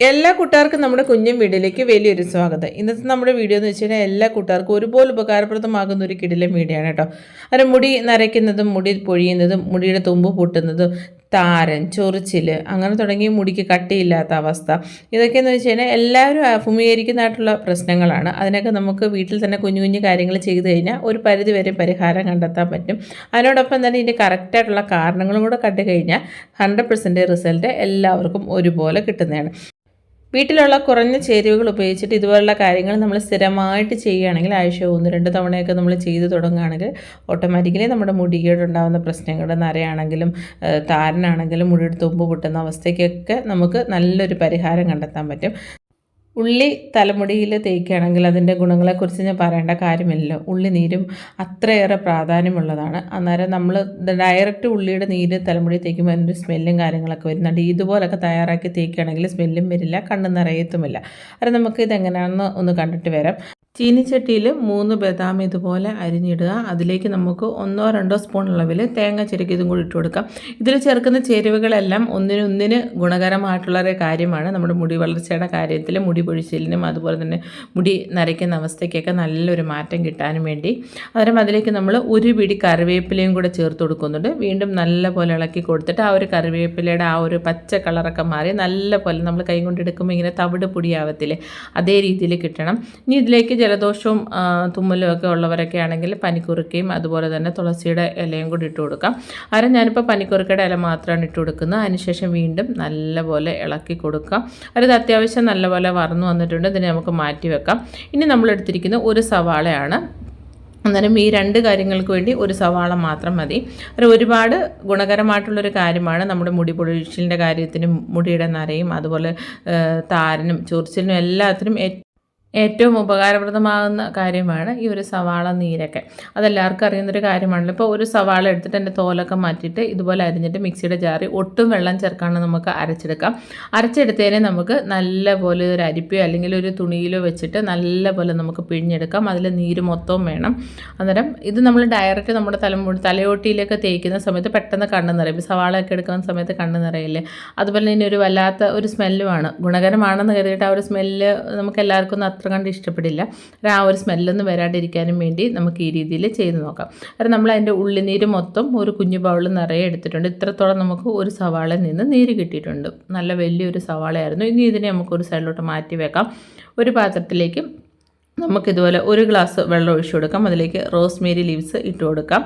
എല്ലാ കൂട്ടുകാർക്കും നമ്മുടെ കുഞ്ഞും വീഡിയോയിലേക്ക് വലിയൊരു സ്വാഗതം. ഇന്നത്തെ നമ്മുടെ വീഡിയോ എന്ന് വെച്ച് കഴിഞ്ഞാൽ എല്ലാ കൂട്ടുകാർക്കും ഒരുപോലെ ഉപകാരപ്രദമാകുന്ന ഒരു കിടിലൻ വീഡിയോ ആണ് കേട്ടോ. അത് മുടി നരയ്ക്കുന്നതും മുടി പൊഴിയുന്നതും മുടിയുടെ തുമ്പ് പൊട്ടുന്നതും താരൻ ചൊറിച്ചിൽ അങ്ങനെ തുടങ്ങി മുടിക്ക് കട്ടിയില്ലാത്ത അവസ്ഥ, ഇതൊക്കെയെന്ന് വെച്ച് കഴിഞ്ഞാൽ എല്ലാവരും അഭിമുഖീകരിക്കുന്നതായിട്ടുള്ള പ്രശ്നങ്ങളാണ്. അതിനൊക്കെ നമുക്ക് വീട്ടിൽ തന്നെ കുഞ്ഞു കുഞ്ഞു കാര്യങ്ങൾ ചെയ്തു കഴിഞ്ഞാൽ ഒരു പരിധി വരെ പരിഹാരം കണ്ടെത്താൻ പറ്റും. അതിനോടൊപ്പം തന്നെ ഇതിൻ്റെ കറക്റ്റായിട്ടുള്ള കാരണങ്ങളും കൂടെ കണ്ടു കഴിഞ്ഞാൽ 100% റിസൾട്ട് എല്ലാവർക്കും ഒരുപോലെ കിട്ടുന്നതാണ്. വീട്ടിലുള്ള കുറഞ്ഞ ചേരുവകൾ ഉപയോഗിച്ചിട്ട് ഇതുപോലുള്ള കാര്യങ്ങൾ നമ്മൾ സ്ഥിരമായിട്ട് ചെയ്യുകയാണെങ്കിൽ ആഴ്ച 1-2 തവണയൊക്കെ നമ്മൾ ചെയ്ത് തുടങ്ങുകയാണെങ്കിൽ ഓട്ടോമാറ്റിക്കലി നമ്മുടെ മുടിയോടുണ്ടാകുന്ന പ്രശ്നങ്ങൾ, നരയാണെങ്കിലും താരനാണെങ്കിലും മുടിയുടെ തുമ്പ് പൊട്ടുന്ന അവസ്ഥയ്ക്കൊക്കെ നമുക്ക് നല്ലൊരു പരിഹാരം കണ്ടെത്താൻ പറ്റും. ഉള്ളി തലമുടിയിൽ തേക്കുകയാണെങ്കിൽ അതിൻ്റെ ഗുണങ്ങളെക്കുറിച്ച് ഞാൻ പറയേണ്ട കാര്യമില്ലല്ലോ. ഉള്ളി നീരും അത്രയേറെ പ്രാധാന്യമുള്ളതാണ്. അന്നേരം നമ്മൾ ഡയറക്റ്റ് ഉള്ളിയുടെ നീര് തലമുടി തേക്കുമ്പോൾ അതിൻ്റെ സ്മെല്ലും കാര്യങ്ങളൊക്കെ വരുന്നുണ്ട്. ഇതുപോലൊക്കെ തയ്യാറാക്കി തേക്കുകയാണെങ്കിൽ സ്മെല്ലും വരില്ല, കണ്ണ് നിറയത്തുമില്ല. അത് നമുക്ക് ഇതെങ്ങനെയാണെന്ന് ഒന്ന് കണ്ടിട്ട് വരാം. ചീനിച്ചട്ടിയിൽ 3 ബദാം ഇതുപോലെ അരിഞ്ഞിടുക. അതിലേക്ക് നമുക്ക് 1-2 സ്പൂൺ അളവിൽ തേങ്ങ ചിരകിയതും കൂടി ഇട്ട് കൊടുക്കാം. ഇതിൽ ചേർക്കുന്ന ചേരുവകളെല്ലാം ഒന്നിനൊന്നിന് ഗുണകരമായിട്ടുള്ള ഒരു കാര്യമാണ്. നമ്മുടെ മുടി വളർച്ചയുടെ കാര്യത്തിൽ, മുടി പൊഴിച്ചിലിനും അതുപോലെ തന്നെ മുടി നരയ്ക്കുന്ന അവസ്ഥയ്ക്കൊക്കെ നല്ലൊരു മാറ്റം കിട്ടാനും വേണ്ടി. അന്നേരം അതിലേക്ക് നമ്മൾ ഒരു പിടി കറിവേപ്പിലയും കൂടെ ചേർത്ത് കൊടുക്കുന്നുണ്ട്. വീണ്ടും നല്ലപോലെ ഇളക്കി കൊടുത്തിട്ട് ആ ഒരു കറിവേപ്പിലയുടെ ആ ഒരു പച്ച കളറൊക്കെ മാറി നല്ലപോലെ നമ്മൾ കൈ കൊണ്ടെടുക്കുമ്പോൾ ഇങ്ങനെ തവിട് പൊടിയാവത്തില്ലേ, അതേ രീതിയിൽ കിട്ടണം. ഇനി ഇതിലേക്ക് ജലദോഷവും തുമ്മലും ഒക്കെ ഉള്ളവരൊക്കെ ആണെങ്കിൽ പനിക്കുറുക്കയും അതുപോലെ തന്നെ തുളസിയുടെ ഇലയും കൂടി ഇട്ട് കൊടുക്കാം. അന്നേരം ഞാനിപ്പോൾ പനിക്കുറുക്കയുടെ ഇല മാത്രമാണ് ഇട്ട് കൊടുക്കുന്നത്. അതിനുശേഷം വീണ്ടും നല്ലപോലെ ഇളക്കി കൊടുക്കാം. അത് അത്യാവശ്യം നല്ലപോലെ വറന്നു വന്നിട്ടുണ്ട്. ഇതിനെ നമുക്ക് മാറ്റി വെക്കാം. ഇനി നമ്മൾ എടുത്തിരിക്കുന്ന ഒരു സവാളയാണ്. അന്നേരം ഈ 2 കാര്യങ്ങൾക്ക് വേണ്ടി ഒരു സവാള മാത്രം മതി. അത് ഒരുപാട് ഗുണകരമായിട്ടുള്ളൊരു കാര്യമാണ്. നമ്മുടെ മുടി പൊഴിച്ചിലിൻ്റെ കാര്യത്തിനും മുടിയുടെ നരയും അതുപോലെ താരനും ചൊറിച്ചിലിനും എല്ലാത്തിനും ഏറ്റവും ഉപകാരപ്രദമാകുന്ന കാര്യമാണ് ഈ ഒരു സവാള നീരൊക്കെ. അതെല്ലാവർക്കും അറിയുന്നൊരു കാര്യമാണല്ലോ. ഇപ്പോൾ ഒരു സവാള എടുത്തിട്ട് എൻ്റെ തോലൊക്കെ മാറ്റിയിട്ട് ഇതുപോലെ അരിഞ്ഞിട്ട് മിക്സിയുടെ ജാറിൽ ഒട്ടും വെള്ളം ചേർക്കാണ്ട് നമുക്ക് അരച്ചെടുക്കാം. അരച്ചെടുത്തതിനെ നമുക്ക് നല്ലപോലെ ഒരു അരിപ്പയോ അല്ലെങ്കിൽ ഒരു തുണിയിലോ വെച്ചിട്ട് നല്ലപോലെ നമുക്ക് പിഴിഞ്ഞെടുക്കാം. അതിൽ നീര് മൊത്തവും വേണം. അന്നേരം ഇത് നമ്മൾ ഡയറക്റ്റ് നമ്മുടെ തലയോട്ടിയിലേക്ക് തേക്കുന്ന സമയത്ത് പെട്ടെന്ന് കണ്ണ് നിറയും. സവാളയൊക്കെ എടുക്കുന്ന സമയത്ത് കണ്ണ് നിറയില്ലേ. അതുപോലെ തന്നെ ഒരു വല്ലാത്ത ഒരു സ്മെല്ലുമാണ്. ഗുണകരമാണെന്ന് കരുതിയിട്ട് ആ ഒരു സ്മെല്ല് നമുക്ക് എല്ലാവർക്കും അത്ര കണ്ട് ഇഷ്ടപ്പെടില്ല. ആ ഒരു സ്മെല്ലൊന്നും വരാണ്ടിരിക്കാനും വേണ്ടി നമുക്ക് ഈ രീതിയിൽ ചെയ്ത് നോക്കാം. കാരണം നമ്മൾ അതിൻ്റെ ഉള്ളിനീര് മൊത്തം ഒരു കുഞ്ഞു ബൗളിൽ നിറയെ എടുത്തിട്ടുണ്ട്. ഇത്രത്തോളം നമുക്ക് ഒരു സവാളയിൽ നിന്ന് നീര് കിട്ടിയിട്ടുണ്ട്. നല്ല വലിയൊരു സവാളയായിരുന്നു. ഇനി ഇതിനെ നമുക്കൊരു സൈഡിലോട്ട് മാറ്റി വെക്കാം. ഒരു പാത്രത്തിലേക്ക് നമുക്കിതുപോലെ 1 ഗ്ലാസ് വെള്ളം ഒഴിച്ചു കൊടുക്കാം. അതിലേക്ക് റോസ്മേരി ലീവ്സ് ഇട്ട് കൊടുക്കാം.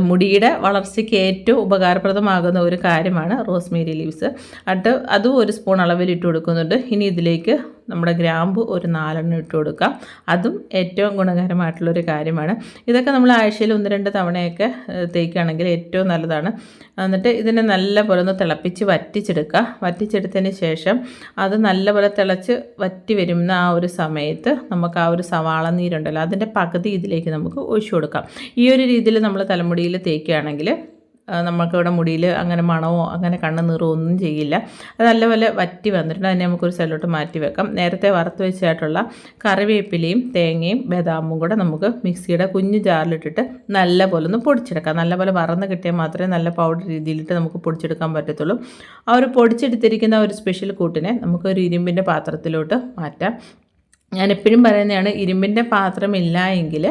മുടിയുടെ വളർച്ചയ്ക്ക് ഏറ്റവും ഉപകാരപ്രദമാകുന്ന ഒരു കാര്യമാണ് റോസ്മേരി ലീവ്സ്. അതും 1 സ്പൂൺ അളവിൽ ഇട്ട് കൊടുക്കുന്നുണ്ട്. ഇനി ഇതിലേക്ക് നമ്മുടെ ഗ്രാമ്പു ഒരു 4 എണ്ണം ഇട്ട് കൊടുക്കാം. അതും ഏറ്റവും ഗുണകരമായിട്ടുള്ളൊരു കാര്യമാണ്. ഇതൊക്കെ നമ്മൾ ആഴ്ചയിൽ 1-2 തവണയൊക്കെ തേക്കുകയാണെങ്കിൽ ഏറ്റവും നല്ലതാണ്. എന്നിട്ട് ഇതിനെ നല്ലപോലെ ഒന്ന് തിളപ്പിച്ച് വറ്റിച്ചെടുക്കുക. വറ്റിച്ചെടുത്തതിന് ശേഷം അത് നല്ലപോലെ തിളച്ച് വറ്റി വരുന്ന ആ ഒരു സമയത്ത് നമുക്ക് ആ ഒരു സവാള നീരുണ്ടല്ലോ അതിൻ്റെ പകുതി ഇതിലേക്ക് നമുക്ക് ഒഴിച്ചു കൊടുക്കാം. ഈ ഒരു രീതിയിൽ നമ്മൾ തലമുടിയിൽ തേക്കുകയാണെങ്കിൽ നമുക്കിവിടെ മുടിയിൽ അങ്ങനെ മണമോ അങ്ങനെ കണ്ണ് നീറോ ഒന്നും ചെയ്യില്ല. അത് നല്ലപോലെ വറ്റി വന്നിട്ടുണ്ട്. അതിനെ നമുക്കൊരു സൈഡിലോട്ട് മാറ്റി വെക്കാം. നേരത്തെ വറുത്ത് വെച്ചായിട്ടുള്ള കറിവേപ്പിലയും തേങ്ങയും ബദാമും കൂടെ നമുക്ക് മിക്സിയുടെ കുഞ്ഞു ജാറിലിട്ടിട്ട് നല്ലപോലെ ഒന്ന് പൊടിച്ചെടുക്കാം. നല്ലപോലെ വറന്ന് കിട്ടിയാൽ മാത്രമേ നല്ല പൗഡർ രീതിയിലിട്ട് നമുക്ക് പൊടിച്ചെടുക്കാൻ പറ്റത്തുള്ളൂ. ആ ഒരു പൊടിച്ചെടുത്തിരിക്കുന്ന ഒരു സ്പെഷ്യൽ കൂട്ടിനെ നമുക്കൊരു ഇരുമ്പിൻ്റെ പാത്രത്തിലോട്ട് മാറ്റാം. ഞാനെപ്പോഴും പറയുന്നതാണ്, ഇരുമ്പിൻ്റെ പാത്രമില്ല എങ്കിൽ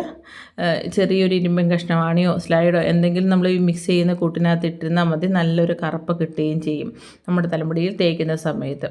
ചെറിയൊരു ഇരുമ്പൻ കഷ്ണമാണിയോ സ്ലൈഡോ എന്തെങ്കിലും നമ്മൾ ഈ മിക്സ് ചെയ്യുന്ന കൂട്ടിനകത്ത് ഇട്ടിരുന്നാൽ മതി. നല്ലൊരു കറുപ്പ് കിട്ടുകയും ചെയ്യും നമ്മുടെ തലമുടിയിൽ തേക്കുന്ന സമയത്ത്.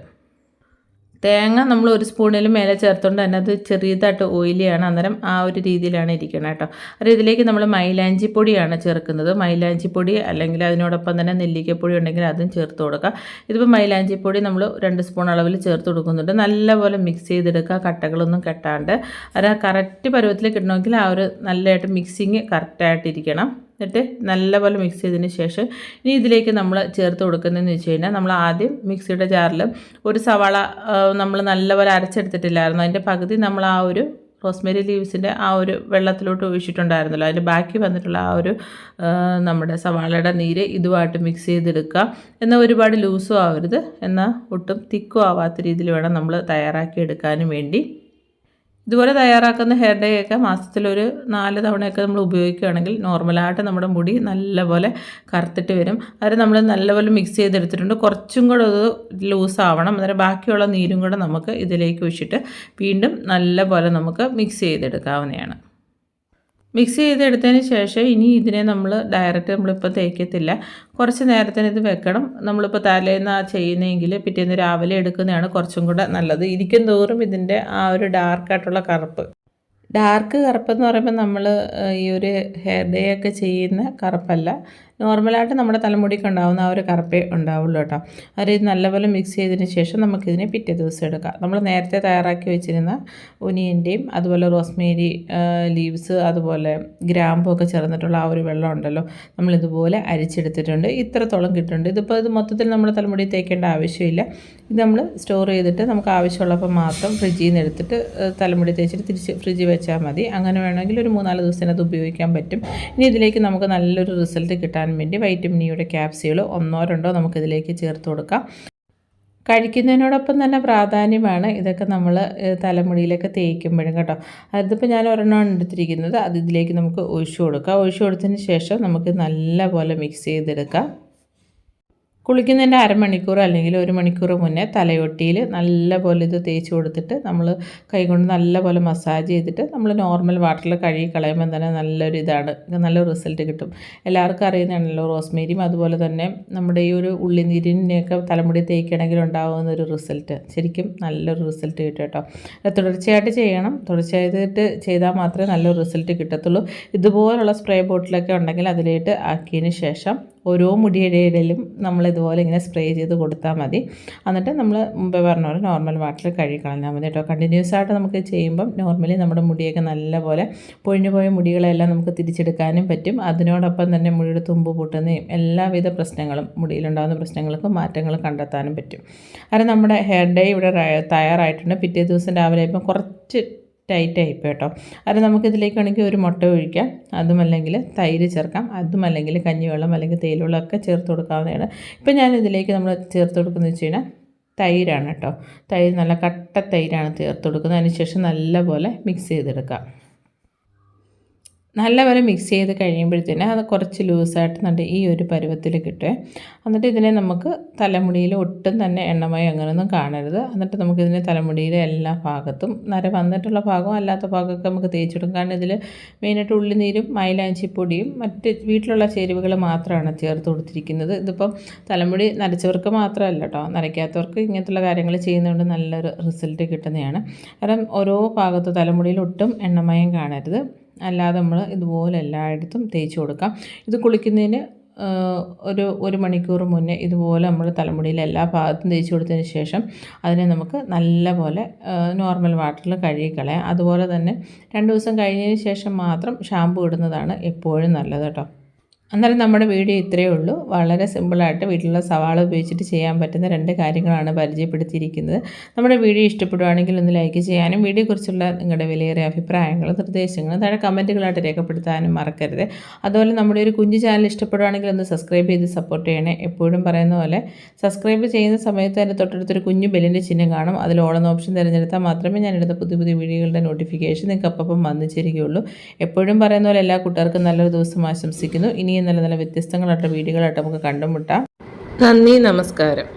തേങ്ങ നമ്മൾ 1 സ്പൂണിലും മേലെ ചേർത്തുകൊണ്ട് തന്നെ അത് ചെറിയതായിട്ട് ഓയിലിയാണ്. അന്നേരം ആ ഒരു രീതിയിലാണ് ഇരിക്കണം കേട്ടോ. അത് ഇതിലേക്ക് നമ്മൾ മൈലാഞ്ചി പൊടിയാണ് ചേർക്കുന്നത്. മൈലാഞ്ചി പൊടി അല്ലെങ്കിൽ അതിനോടൊപ്പം തന്നെ നെല്ലിക്കപ്പൊടി ഉണ്ടെങ്കിൽ അതും ചേർത്ത് കൊടുക്കുക. ഇതിപ്പോൾ മൈലാഞ്ചി പൊടി നമ്മൾ 2 സ്പൂൺ അളവിൽ ചേർത്ത് കൊടുക്കുന്നുണ്ട്. നല്ലപോലെ മിക്സ് ചെയ്തെടുക്കുക, കട്ടകളൊന്നും കെട്ടാണ്ട്. അത് കറക്റ്റ് പരുവത്തിൽ കിട്ടണമെങ്കിൽ ആ ഒരു നല്ലതായിട്ട് മിക്സിങ് കറക്റ്റായിട്ടിരിക്കണം. എന്നിട്ട് നല്ലപോലെ മിക്സ് ചെയ്തതിന് ശേഷം ഇനി ഇതിലേക്ക് നമ്മൾ ചേർത്ത് കൊടുക്കുന്നതെന്ന് വെച്ച് കഴിഞ്ഞാൽ, നമ്മൾ ആദ്യം മിക്സിയുടെ ജാറിൽ ഒരു സവാള നമ്മൾ നല്ലപോലെ അരച്ചെടുത്തിട്ടില്ലായിരുന്നു. അതിൻ്റെ പകുതി നമ്മൾ ആ ഒരു റോസ്മേരി ലീവ്സിൻ്റെ ആ ഒരു വെള്ളത്തിലോട്ട് ഒഴിച്ചിട്ടുണ്ടായിരുന്നല്ലോ. അതിൻ്റെ ബാക്കി വന്നിട്ടുള്ള ആ ഒരു നമ്മുടെ സവാളയുടെ നീര് ഇതുമായിട്ട് മിക്സ് ചെയ്തെടുക്കുക. എന്നാൽ ഒരുപാട് ലൂസും ആവരുത്, എന്നാൽ ഒട്ടും തിക്കും ആവാത്ത രീതിയിൽ വേണം നമ്മൾ തയ്യാറാക്കി എടുക്കാനും വേണ്ടി. ഇതുപോലെ തയ്യാറാക്കുന്ന ഹെയർ ഡേ ഒക്കെ മാസത്തിലൊരു 4 തവണയൊക്കെ നമ്മൾ ഉപയോഗിക്കുകയാണെങ്കിൽ നോർമലായിട്ട് നമ്മുടെ മുടി നല്ലപോലെ കറുത്തിട്ട് വരും. അത് നമ്മൾ നല്ലപോലെ മിക്സ് ചെയ്തെടുത്തിട്ടുണ്ട്. കുറച്ചും കൂടെ അത് ലൂസാവണം. അന്നേരം ബാക്കിയുള്ള നീരും കൂടെ നമുക്ക് ഇതിലേക്ക് ഒഴിച്ചിട്ട് വീണ്ടും നല്ലപോലെ നമുക്ക് മിക്സ് ചെയ്തെടുക്കാവുന്നതാണ്. മിക്സ് ചെയ്തെടുത്തതിന് ശേഷം ഇനി ഇതിനെ നമ്മൾ ഡയറക്റ്റ് നമ്മളിപ്പോൾ തേക്കത്തില്ല. കുറച്ച് നേരത്തിന് ഇത് വെക്കണം. നമ്മളിപ്പോൾ തലേന്ന് ചെയ്യുന്നതെങ്കിൽ പിറ്റേന്ന് രാവിലെ എടുക്കുന്നതാണ് കുറച്ചും കൂടെ നല്ലത്. ഇരിക്കും തോറും ഇതിൻ്റെ ആ ഒരു ഡാർക്കായിട്ടുള്ള ഡാർക്ക് കറുപ്പെന്ന് പറയുമ്പോൾ നമ്മൾ ഈ ഒരു ഹെയർ ഡേ ഒക്കെ ചെയ്യുന്ന കറുപ്പല്ല, നോർമലായിട്ട് നമ്മുടെ തലമുടിക്ക് ഉണ്ടാകുന്ന ആ ഒരു കറുപ്പേ ഉണ്ടാവുള്ളൂ കേട്ടോ. അത് ഇത് നല്ലപോലെ മിക്സ് ചെയ്തതിന് ശേഷം നമുക്കിതിനെ പിറ്റേ ദിവസം എടുക്കാം. നമ്മൾ നേരത്തെ തയ്യാറാക്കി വെച്ചിരുന്ന ഒനിയൻ്റെയും അതുപോലെ റോസ്മേരി ലീവ്സ് അതുപോലെ ഗ്രാമ്പും ഒക്കെ ചേർന്നിട്ടുള്ള ആ ഒരു വെള്ളം ഉണ്ടല്ലോ, നമ്മളിതുപോലെ അരിച്ചെടുത്തിട്ടുണ്ട്. ഇത്രത്തോളം കിട്ടുന്നുണ്ട്. ഇത് മൊത്തത്തിൽ നമ്മുടെ തലമുടി തേക്കേണ്ട ആവശ്യമില്ല. ഇത് നമ്മൾ സ്റ്റോർ ചെയ്തിട്ട് നമുക്ക് ആവശ്യമുള്ളപ്പോൾ മാത്രം ഫ്രിഡ്ജിൽ നിന്ന് എടുത്തിട്ട് തലമുടി തേച്ചിട്ട് തിരിച്ച് ഫ്രിഡ്ജിൽ വെച്ചാൽ മതി. അങ്ങനെ വേണമെങ്കിൽ ഒരു 3-4 ദിവസത്തിന് അത് ഉപയോഗിക്കാൻ പറ്റും. ഇനി ഇതിലേക്ക് നമുക്ക് നല്ലൊരു റിസൾട്ട് കിട്ടാൻ വേണ്ടി വൈറ്റമിൻ ഇയുടെ ക്യാപ്സ്യൂൾ 1-2 നമുക്കിതിലേക്ക് ചേർത്ത് കൊടുക്കാം. കഴിക്കുന്നതിനോടൊപ്പം തന്നെ പ്രാധാന്യമാണ് ഇതൊക്കെ നമ്മൾ തലമുടിയിലൊക്കെ തേക്കുമ്പോഴും കേട്ടോ. അതിപ്പോൾ ഞാൻ ഒരെണ്ണമാണ് എടുത്തിരിക്കുന്നത്. അത് ഇതിലേക്ക് നമുക്ക് ഒഴിച്ചു കൊടുക്കാം. ഒഴിച്ചു കൊടുത്തതിന് ശേഷം നമുക്ക് നല്ലപോലെ മിക്സ് ചെയ്തെടുക്കാം. കുളിക്കുന്നതിൻ്റെ അരമണിക്കൂർ അല്ലെങ്കിൽ 1 മണിക്കൂർ മുന്നേ തലയൊട്ടിയിൽ നല്ലപോലെ ഇത് തേച്ച് കൊടുത്തിട്ട് നമ്മൾ കൈകൊണ്ട് നല്ലപോലെ മസാജ് ചെയ്തിട്ട് നമ്മൾ നോർമൽ വാട്ടറിൽ കഴുകി കളയുമ്പോൾ തന്നെ നല്ലൊരു നല്ല റിസൾട്ട് കിട്ടും. എല്ലാവർക്കും അറിയുന്നതാണല്ലോ റോസ്മേരിയും അതുപോലെ തന്നെ നമ്മുടെ ഈ ഒരു ഉള്ളിനീരിനെയൊക്കെ തലമുടി തേക്കണമെങ്കിൽ ഉണ്ടാകുന്ന ഒരു റിസൾട്ട്. ശരിക്കും നല്ലൊരു റിസൾട്ട് കിട്ടും കേട്ടോ. തുടർച്ചയായിട്ട് ചെയ്യണം. തുടർച്ചയായിട്ട് ചെയ്താൽ മാത്രമേ നല്ലൊരു റിസൾട്ട് കിട്ടത്തുള്ളൂ. ഇതുപോലുള്ള സ്പ്രേ ബോട്ടിലൊക്കെ ഉണ്ടെങ്കിൽ അതിലേക്ക് ആക്കിയതിന് ശേഷം ഓരോ മുടിയുടെ ഇടയിലും നമ്മളിതുപോലെ ഇങ്ങനെ സ്പ്രേ ചെയ്ത് കൊടുത്താൽ മതി. എന്നിട്ട് നമ്മൾ മുമ്പേ പറഞ്ഞ പോലെ നോർമൽ വാട്ടറിൽ കഴുകി കളഞ്ഞാൽ മതി കേട്ടോ. കണ്ടിന്യൂസ് ആയിട്ട് നമുക്ക് ചെയ്യുമ്പം നോർമലി നമ്മുടെ മുടിയൊക്കെ നല്ലപോലെ പൊഴിഞ്ഞു പോയ മുടികളെല്ലാം നമുക്ക് തിരിച്ചെടുക്കാനും പറ്റും. അതിനോടൊപ്പം തന്നെ മുടിയുടെ തുമ്പ് പൊട്ടുന്നതും എല്ലാവിധ പ്രശ്നങ്ങളും മുടിയിലുണ്ടാകുന്ന പ്രശ്നങ്ങൾക്ക് മാറ്റങ്ങൾ കണ്ടെത്താനും പറ്റും. കാരണം നമ്മുടെ ഹെയർ ഡേ ഇവിടെ തയ്യാറായിട്ടുണ്ട്. പിറ്റേ ദിവസം രാവിലെ ആയപ്പോൾ കുറച്ച് ടൈറ്റായിപ്പോൾ കേട്ടോ. അത് നമുക്കിതിലേക്ക് വേണമെങ്കിൽ ഒരു മുട്ട ഒഴിക്കാം, അതുമല്ലെങ്കിൽ തൈര് ചേർക്കാം, അതുമല്ലെങ്കിൽ കഞ്ഞിവെള്ളം അല്ലെങ്കിൽ തേയിലവെള്ളം ഒക്കെ ചേർത്ത് കൊടുക്കാവുന്നതാണ്. ഇപ്പം ഞാനിതിലേക്ക് നമ്മൾ ചേർത്ത് കൊടുക്കുന്നത് വെച്ച് കഴിഞ്ഞാൽ തൈരാണ് കേട്ടോ. തൈര് നല്ല കട്ട തൈരാണ് ചേർത്ത് കൊടുക്കുന്നത്. അതിനുശേഷം നല്ലപോലെ മിക്സ് ചെയ്തെടുക്കാം. നല്ലപോലെ മിക്സ് ചെയ്ത് കഴിയുമ്പോഴത്തേന് അത് കുറച്ച് ലൂസായിട്ട് നല്ല ഈ ഒരു പരുവത്തിൽ കിട്ടുമേ. എന്നിട്ട് ഇതിനെ നമുക്ക് തലമുടിയിൽ ഒട്ടും തന്നെ എണ്ണമയം അങ്ങനെയൊന്നും കാണരുത്. എന്നിട്ട് നമുക്കിതിനെ തലമുടിയിലെ എല്ലാ ഭാഗത്തും നര വന്നിട്ടുള്ള ഭാഗവും അല്ലാത്ത ഭാഗമൊക്കെ നമുക്ക് തേച്ചിടും. കാരണം ഇതിൽ മെയിനായിട്ട് ഉള്ളിനീരും മൈലാഞ്ചിപ്പൊടിയും മറ്റ് വീട്ടിലുള്ള ചേരുവകൾ മാത്രമാണ് ചേർത്ത് കൊടുത്തിരിക്കുന്നത്. ഇതിപ്പം തലമുടി നരച്ചവർക്ക് മാത്രമല്ല കേട്ടോ, നരയ്ക്കാത്തവർക്ക് ഇങ്ങനത്തുള്ള കാര്യങ്ങൾ ചെയ്യുന്നതുകൊണ്ട് നല്ലൊരു റിസൾട്ട് കിട്ടുന്നതാണ്. കാരണം ഓരോ ഭാഗത്ത് തലമുടിയിൽ ഒട്ടും എണ്ണമയം കാണരുത്. അല്ലാതെ നമ്മൾ ഇതുപോലെ എല്ലായിടത്തും തേച്ച് കൊടുക്കാം. ഇത് കുളിക്കുന്നതിന് ഒരു മണിക്കൂർ മുന്നേ ഇതുപോലെ നമ്മൾ തലമുടിയിൽ എല്ലാ ഭാഗത്തും തേച്ച് കൊടുത്തതിന് ശേഷം അതിനെ നമുക്ക് നല്ലപോലെ നോർമൽ വാട്ടറിൽ കഴുകി കളയാം. അതുപോലെ തന്നെ 2 ദിവസം കഴിഞ്ഞതിന് ശേഷം മാത്രം ഷാമ്പു ഇടുന്നതാണ് എപ്പോഴും നല്ലത് കേട്ടോ. അന്നേരം നമ്മുടെ വീഡിയോ ഇത്രയേ ഉള്ളൂ. വളരെ സിമ്പിളായിട്ട് വീട്ടിലുള്ള സവാള ഉപയോഗിച്ചിട്ട് ചെയ്യാൻ പറ്റുന്ന 2 കാര്യങ്ങളാണ് പരിചയപ്പെടുത്തിയിരിക്കുന്നത്. നമ്മുടെ വീഡിയോ ഇഷ്ടപ്പെടുവാണെങ്കിൽ ഒന്ന് ലൈക്ക് ചെയ്യാനും വീഡിയോയെക്കുറിച്ചുള്ള നിങ്ങളുടെ വിലയേറിയ അഭിപ്രായങ്ങളും നിർദ്ദേശങ്ങളും താഴെ കമൻറ്റുകളായിട്ട് രേഖപ്പെടുത്താനും മറക്കരുത്. അതുപോലെ നമ്മുടെ ഒരു കുഞ്ഞു ചാനൽ ഇഷ്ടപ്പെടുവാണെങ്കിൽ ഒന്ന് സബ്സ്ക്രൈബ് ചെയ്ത് സപ്പോർട്ട് ചെയ്യണേ. എപ്പോഴും പറയുന്ന പോലെ സബ്സ്ക്രൈബ് ചെയ്യുന്ന സമയത്ത് അതിൻ്റെ തൊട്ടടുത്തൊരു കുഞ്ഞു ബെല്ലിൻ്റെ ചിഹ്നം കാണും. അതിൽ ഓൾ എന്ന ഓപ്ഷൻ തിരഞ്ഞെടുത്താൽ മാത്രമേ ഞാനെടുത്ത പുതിയ വീഡിയോകളുടെ നോട്ടിഫിക്കേഷൻ നിങ്ങൾക്ക് അപ്പം വന്നു ചേരുകയുള്ളൂ. എപ്പോഴും പറയുന്ന പോലെ എല്ലാ കൂട്ടുകാർക്കും നല്ലൊരു ദിവസം ആശംസിക്കുന്നു. ഇനി നല്ല വ്യത്യസ്തങ്ങളായിട്ടുള്ള വീഡിയോകളായിട്ട് നമുക്ക് കണ്ടുമുട്ടാം. നന്ദി, നമസ്കാരം.